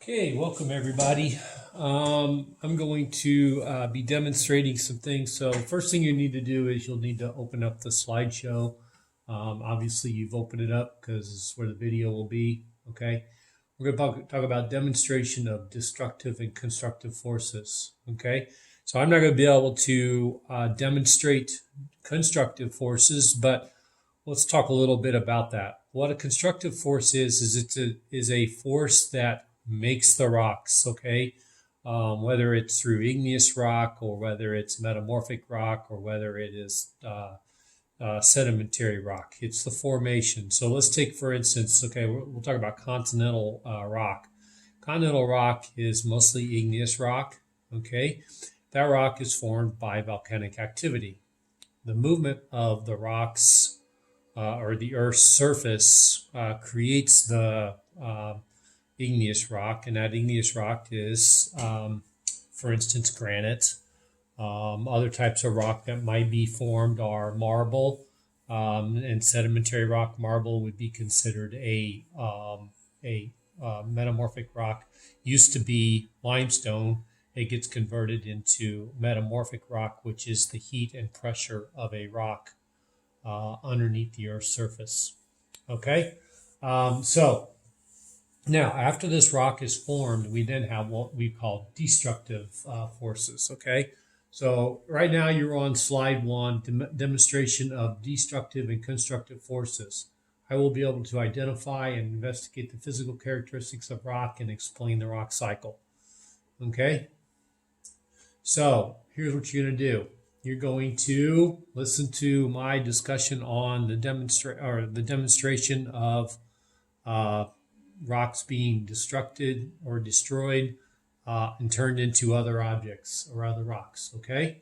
Okay, welcome everybody. I'm going to be demonstrating some things. So first thing you need to do is you'll need to open up the slideshow. Obviously you've opened it up because this is where the video will be. Okay, we're going to talk about demonstration of destructive and constructive forces. Okay, so I'm not going to be able to demonstrate constructive forces, but let's talk a little bit about that. What a constructive force is a force that makes the rocks, okay? Whether it's through igneous rock or whether it's metamorphic rock or whether it is sedimentary rock. It's the formation. So let's take, for instance, okay, we'll talk about continental rock. Continental rock is mostly igneous rock, okay? That rock is formed by volcanic activity. The movement of the rocks or the Earth's surface creates the igneous rock, and that igneous rock is, for instance, granite. Other types of rock that might be formed are marble, and sedimentary rock. Marble would be considered a metamorphic rock. Used to be limestone. It gets converted into metamorphic rock, which is the heat and pressure of a rock underneath the Earth's surface. Okay, so now after this rock is formed, we then have what we call destructive forces. Okay, so right now you're on slide 1, demonstration of destructive and constructive forces. I will be able to identify and investigate the physical characteristics of rock and explain the rock cycle. Okay, so here's what you're going to do. You're going to listen to my discussion on the demonstration of rocks being destructed or destroyed and turned into other objects or other rocks. Okay.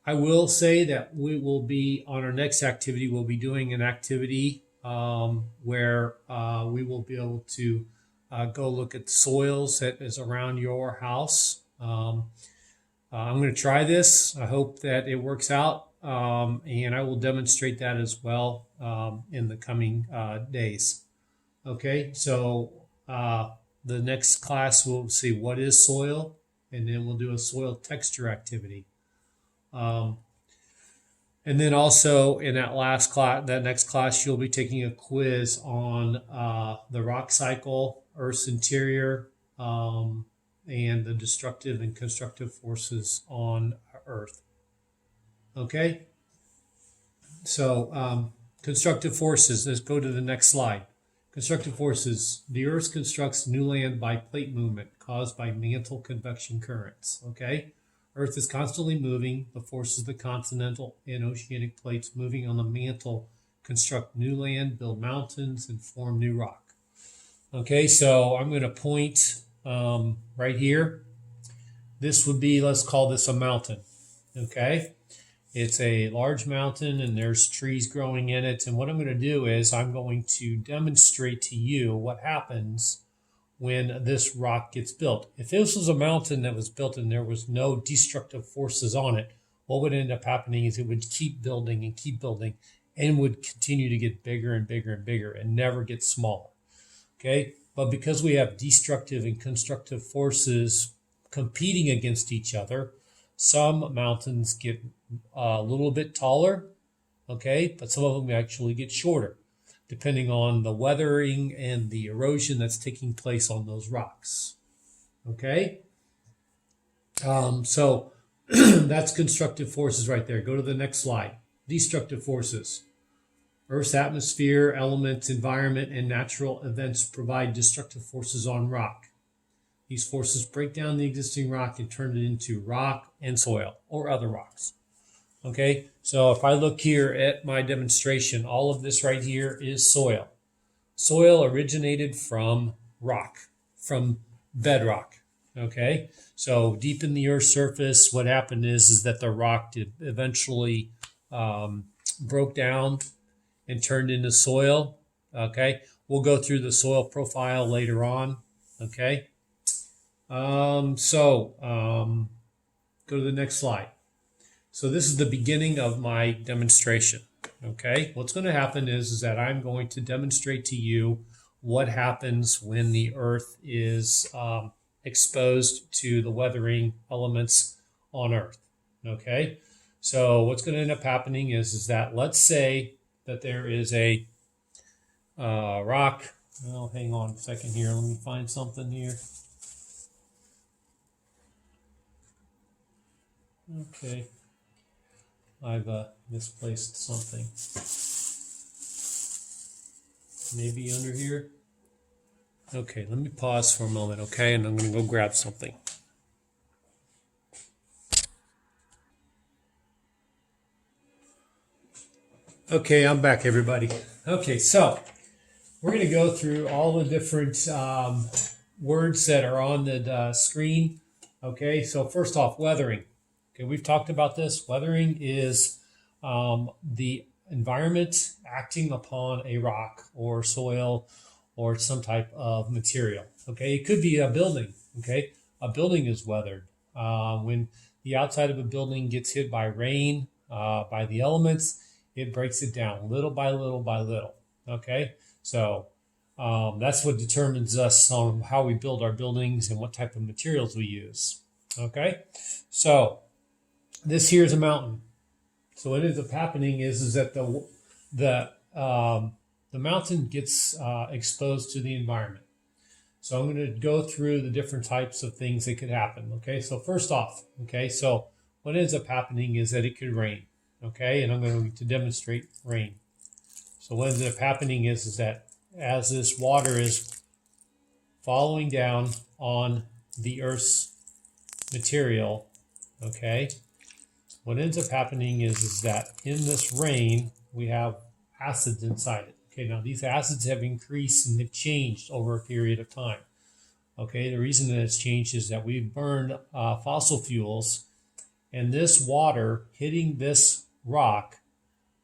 I will say that we will be on our next activity. We'll be doing an activity where we will be able to go look at soils that is around your house. I'm going to try this. I hope that it works out, and I will demonstrate that as well in the coming days. Okay, so the next class we'll see what is soil, and then we'll do a soil texture activity. And then also in that next class, you'll be taking a quiz on the rock cycle, Earth's interior, and the destructive and constructive forces on Earth. Okay, so constructive forces, let's go to the next slide. Constructive forces, the Earth constructs new land by plate movement caused by mantle convection currents. Okay, Earth is constantly moving. The forces of the continental and oceanic plates moving on the mantle construct new land, build mountains, and form new rock. Okay, so I'm going to point right here. This would be, let's call this a mountain. Okay, it's a large mountain and there's trees growing in it, and what I'm going to do is I'm going to demonstrate to you what happens when this rock gets built. If this was a mountain that was built and there was no destructive forces on it, what would end up happening is it would keep building and would continue to get bigger and bigger and bigger and never get smaller. Okay, but because we have destructive and constructive forces competing against each other, some mountains get a little bit taller, okay, but some of them actually get shorter, depending on the weathering and the erosion that's taking place on those rocks. Okay, so that's constructive forces right there. Go to the next slide. Destructive forces. Earth's atmosphere, elements, environment, and natural events provide destructive forces on rock. These forces break down the existing rock and turn it into rock and soil or other rocks. Okay, so if I look here at my demonstration, all of this right here is soil. Soil originated from rock, from bedrock. Okay, so deep in the Earth's surface, what happened is that the rock eventually broke down and turned into soil. Okay, we'll go through the soil profile later on. Okay, go to the next slide. So this is the beginning of my demonstration. Okay, what's going to happen is that I'm going to demonstrate to you what happens when the Earth is exposed to the weathering elements on Earth. Okay, so what's going to end up happening is that, let's say that there is a rock. Well, hang on a second here. Let me find something here. Okay, I've misplaced something. Maybe under here. Okay, let me pause for a moment, okay? And I'm going to go grab something. Okay, I'm back, everybody. Okay, so we're going to go through all the different words that are on the screen. Okay, so first off, weathering. Okay, we've talked about this. Weathering is the environment acting upon a rock or soil or some type of material. Okay, it could be a building. Okay, a building is weathered. When the outside of a building gets hit by rain, by the elements, it breaks it down little by little by little. Okay, so that's what determines us on how we build our buildings and what type of materials we use. Okay, so this here is a mountain. So what ends up happening is that the mountain gets exposed to the environment. So I'm going to go through the different types of things that could happen. Okay, so first off, okay, so what ends up happening is that it could rain. Okay, and I'm going to demonstrate rain. So what ends up happening is that as this water is following down on the Earth's material, okay, what ends up happening is that in this rain, we have acids inside it. Okay, now these acids have increased and they've changed over a period of time. Okay, the reason that it's changed is that we've burned fossil fuels, and this water hitting this rock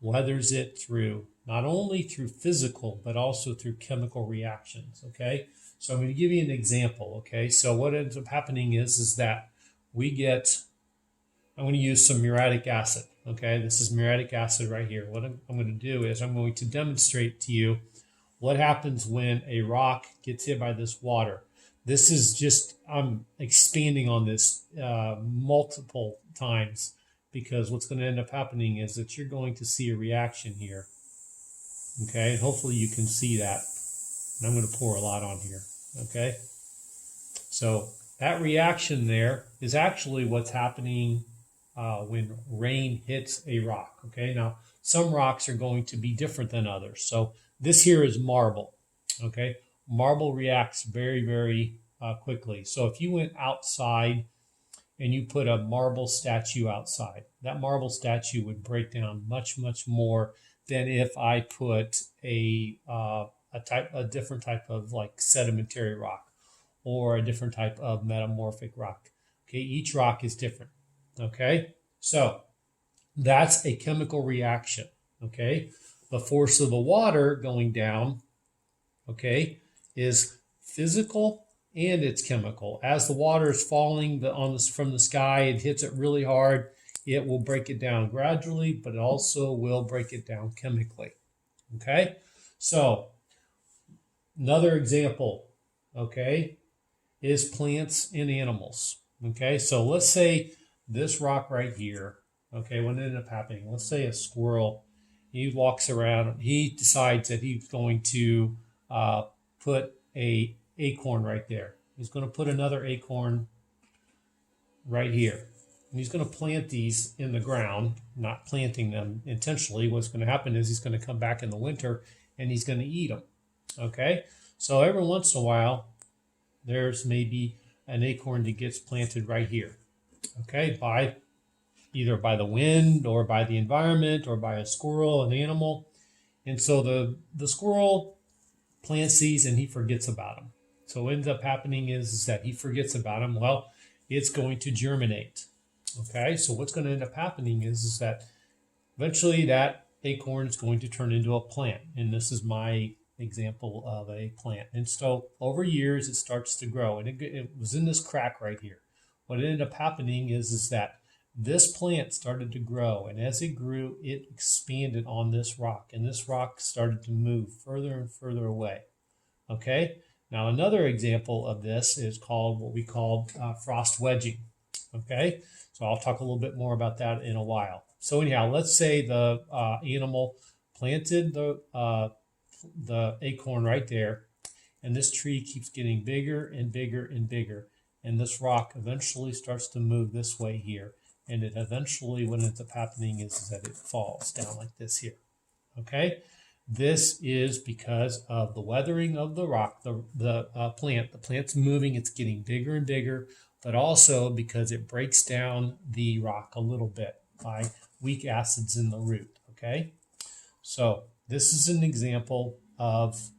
weathers it through, not only through physical, but also through chemical reactions. Okay, so I'm going to give you an example. Okay, so what ends up happening is that we get, I'm going to use some muriatic acid. Okay, this is muriatic acid right here. What I'm going to do is I'm going to demonstrate to you what happens when a rock gets hit by this water. This is just, I'm expanding on this multiple times, because what's going to end up happening is that you're going to see a reaction here. Okay, hopefully you can see that. And I'm going to pour a lot on here. Okay, so that reaction there is actually what's happening when rain hits a rock. Okay, now some rocks are going to be different than others. So this here is marble. Okay, marble reacts very, very quickly. So if you went outside and you put a marble statue outside, that marble statue would break down much, much more than if I put a different type of like sedimentary rock or a different type of metamorphic rock. Okay, each rock is different. Okay, so that's a chemical reaction. Okay, the force of the water going down, okay, is physical and it's chemical. As the water is falling from the sky, it hits it really hard. It will break it down gradually, but it also will break it down chemically. Okay, so another example, okay, is plants and animals. Okay, so let's say this rock right here, okay, what ended up happening? Let's say a squirrel, he walks around, he decides that he's going to put a acorn right there. He's going to put another acorn right here. And he's going to plant these in the ground, not planting them intentionally. What's going to happen is he's going to come back in the winter and he's going to eat them. Okay, so every once in a while, there's maybe an acorn that gets planted right here. Okay, either by the wind or by the environment or by a squirrel, an animal. And so the squirrel plants these and he forgets about them. So what ends up happening is that he forgets about them. Well, it's going to germinate. Okay, so what's going to end up happening is that eventually that acorn is going to turn into a plant. And this is my example of a plant. And so over years, it starts to grow. And it was in this crack right here. What ended up happening is that this plant started to grow. And as it grew, it expanded on this rock. And this rock started to move further and further away. Okay, Now, another example of this is called what we call frost wedging. Okay, so I'll talk a little bit more about that in a while. So anyhow, let's say the animal planted the acorn right there, and this tree keeps getting bigger and bigger and bigger, and this rock eventually starts to move this way here, and it eventually, what ends up happening is that it falls down like this here. Okay, this is because of the weathering of the rock, the plant. The plant's moving, it's getting bigger and bigger, but also because it breaks down the rock a little bit by weak acids in the root. Okay, so this is an example of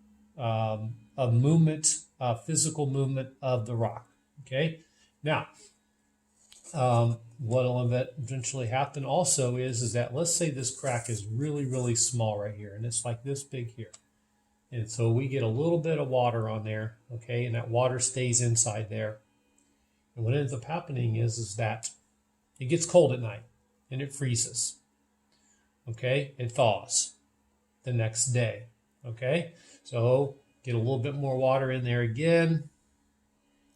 movement, physical movement of the rock. Okay, now what will eventually happen also is that let's say this crack is really, really small right here, and it's like this big here. And so we get a little bit of water on there, okay, and that water stays inside there. And what ends up happening is that it gets cold at night and it freezes. Okay, it thaws the next day. Okay, so get a little bit more water in there again,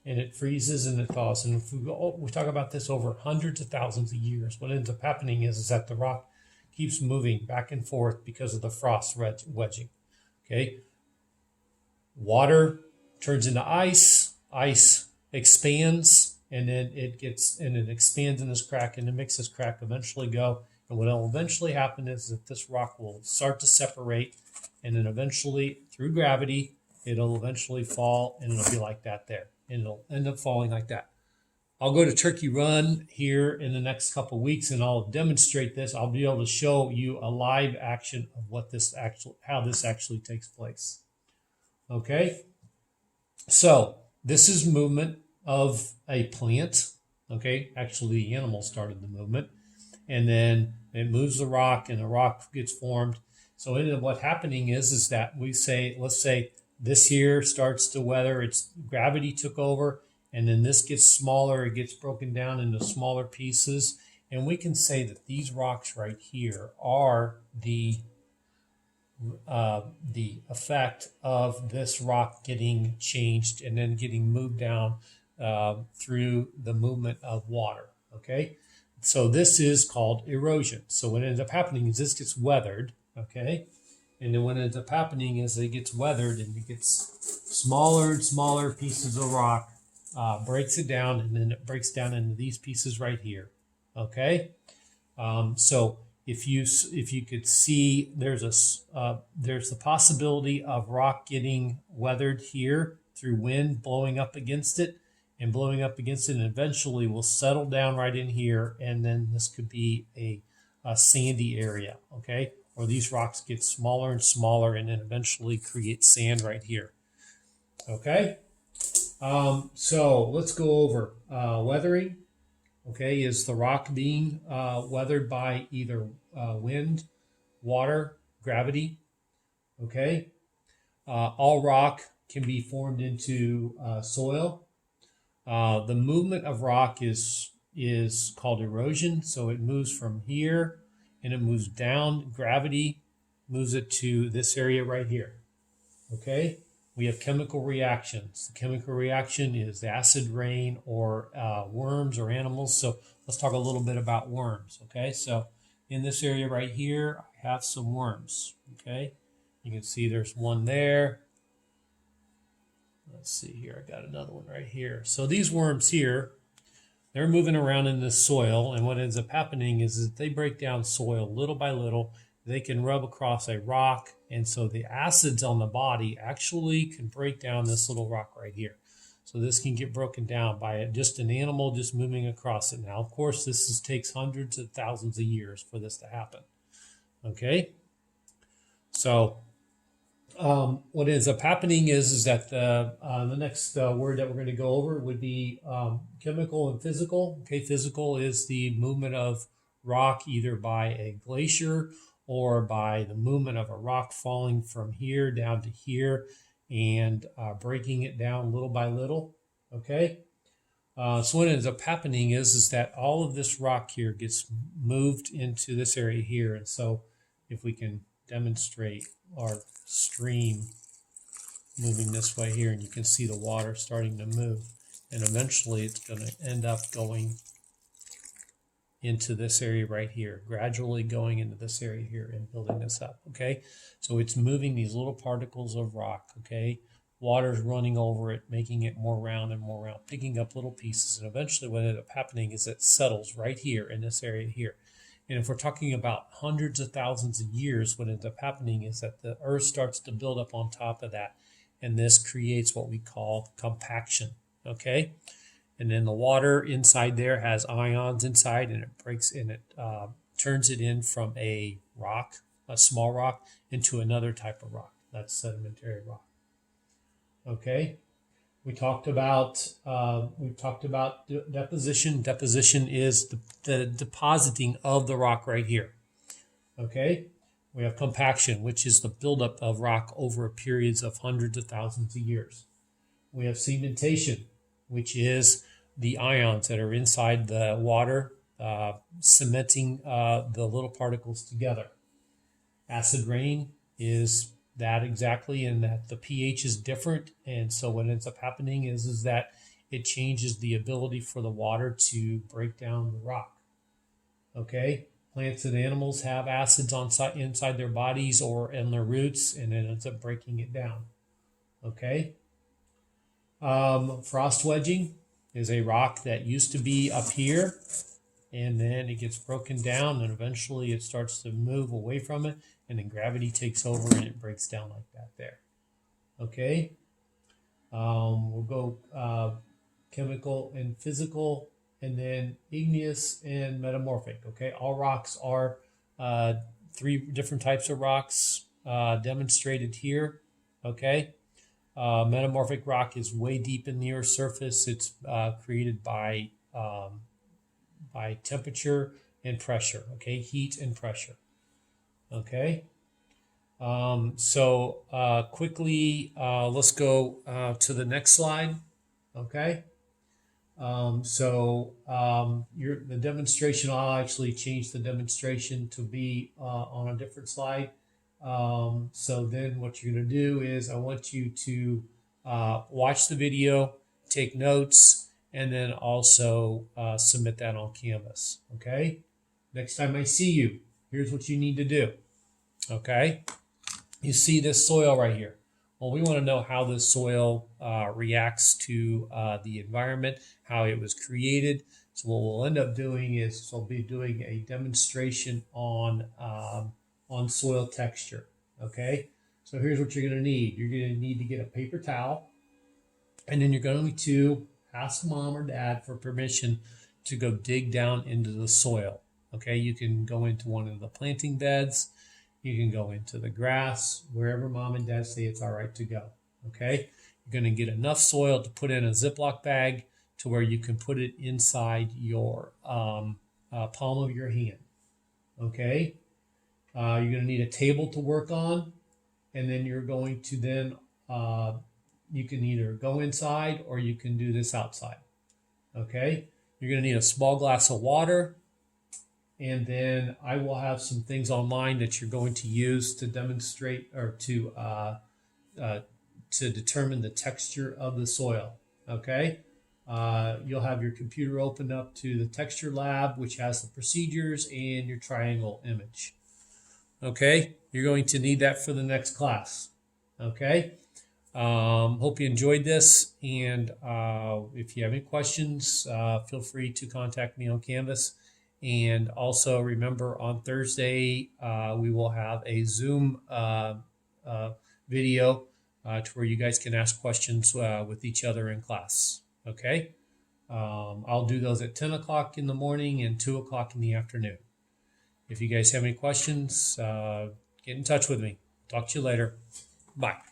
and it freezes and it thaws. And if we talk about this over hundreds of thousands of years, what ends up happening is that the rock keeps moving back and forth because of the frost wedging. Okay, water turns into ice, ice expands, and then it expands in this crack, and it makes this crack eventually go. And what will eventually happen is that this rock will start to separate, and then eventually, through gravity, it'll eventually fall, and it'll be like that there. And it'll end up falling like that. I'll go to Turkey Run here in the next couple of weeks, and I'll demonstrate this. I'll be able to show you a live action of how this actually takes place. Okay, so this is movement of a plant. Okay, actually the animal started the movement, and then it moves the rock, and the rock gets formed. So what's happening is that we say, let's say this here starts to weather, it's gravity took over, and then this gets smaller, it gets broken down into smaller pieces, and we can say that these rocks right here are the effect of this rock getting changed and then getting moved down through the movement of water. Okay, so this is called erosion. So what ends up happening is this gets weathered. Okay, and then what ends up happening is it gets weathered and it gets smaller and smaller pieces of rock, breaks it down, and then it breaks down into these pieces right here. Okay, so if you could see, there's the possibility of rock getting weathered here through wind blowing up against it, and eventually will settle down right in here, and then this could be a sandy area. Okay, or these rocks get smaller and smaller and then eventually create sand right here. Okay, so let's go over weathering. Okay, is the rock being weathered by either wind, water, gravity? Okay, all rock can be formed into soil. The movement of rock is called erosion. So it moves from here and it moves down. Gravity moves it to this area right here. Okay, we have chemical reactions. The chemical reaction is acid rain or worms or animals. So let's talk a little bit about worms. Okay, so in this area right here, I have some worms. Okay, you can see there's one there. Let's see here, I got another one right here. So these worms here, they're moving around in the soil, and what ends up happening is that they break down soil little by little. They can rub across a rock, and so the acids on the body actually can break down this little rock right here. So this can get broken down by just an animal just moving across it. Now, of course, this takes hundreds of thousands of years for this to happen. Okay, so what ends up happening is that the next word that we're going to go over would be chemical and physical. Okay, physical is the movement of rock either by a glacier or by the movement of a rock falling from here down to here and breaking it down little by little. Okay, so what ends up happening is that all of this rock here gets moved into this area here. And so if we can demonstrate our stream moving this way here, and you can see the water starting to move. And eventually it's going to end up going into this area right here, gradually going into this area here and building this up, okay? So it's moving these little particles of rock, okay? Water's running over it, making it more round and more round, picking up little pieces, and eventually what ends up happening is it settles right here in this area here. And if we're talking about hundreds of thousands of years, what ends up happening is that the earth starts to build up on top of that, and this creates what we call compaction, okay? And then the water inside there has ions inside, and it breaks and it turns it in from a rock, a small rock, into another type of rock. That's sedimentary rock. Okay. We've talked about deposition. Deposition is the depositing of the rock right here. Okay. We have compaction, which is the buildup of rock over periods of hundreds of thousands of years. We have cementation, which is the ions that are inside the water cementing the little particles together. Acid rain is that exactly, in that the pH is different, and so what ends up happening is that it changes the ability for the water to break down the rock. Okay, plants and animals have acids inside their bodies or in their roots, and it ends up breaking it down. Okay. Frost wedging is a rock that used to be up here, and then it gets broken down, and eventually it starts to move away from it, and then gravity takes over and it breaks down like that there. Okay. We'll go chemical and physical, and then igneous and metamorphic. Okay. All rocks are 3 different types of rocks demonstrated here. Okay. Metamorphic rock is way deep in the Earth's surface. It's created by temperature and pressure, okay? Heat and pressure, okay? Quickly, let's go to the next slide, okay? The demonstration, I'll actually change the demonstration to be on a different slide. So then what you're going to do is I want you to watch the video, take notes, and then also submit that on Canvas, okay? Next time I see you, here's what you need to do, okay? You see this soil right here. Well, we want to know how this soil reacts to the environment, how it was created. So what we'll end up doing is we'll be doing a demonstration on soil texture, okay? So here's what you're going to need. You're going to need to get a paper towel, and then you're going to ask mom or dad for permission to go dig down into the soil, okay? You can go into one of the planting beds. You can go into the grass, wherever mom and dad say it's all right to go, okay? You're going to get enough soil to put in a Ziploc bag to where you can put it inside your palm of your hand, okay? You're going to need a table to work on, and then you're going to then, you can either go inside or you can do this outside, okay? You're going to need a small glass of water, and then I will have some things online that you're going to use to demonstrate or to determine the texture of the soil, okay? You'll have your computer opened up to the texture lab, which has the procedures and your triangle image. Okay, you're going to need that for the next class. Okay, hope you enjoyed this, and if you have any questions, feel free to contact me on Canvas. And also remember, on Thursday we will have a Zoom video to where you guys can ask questions with each other in class. Okay, I'll do those at 10 o'clock in the morning and 2 o'clock in the afternoon. If you guys have any questions, get in touch with me. Talk to you later. Bye.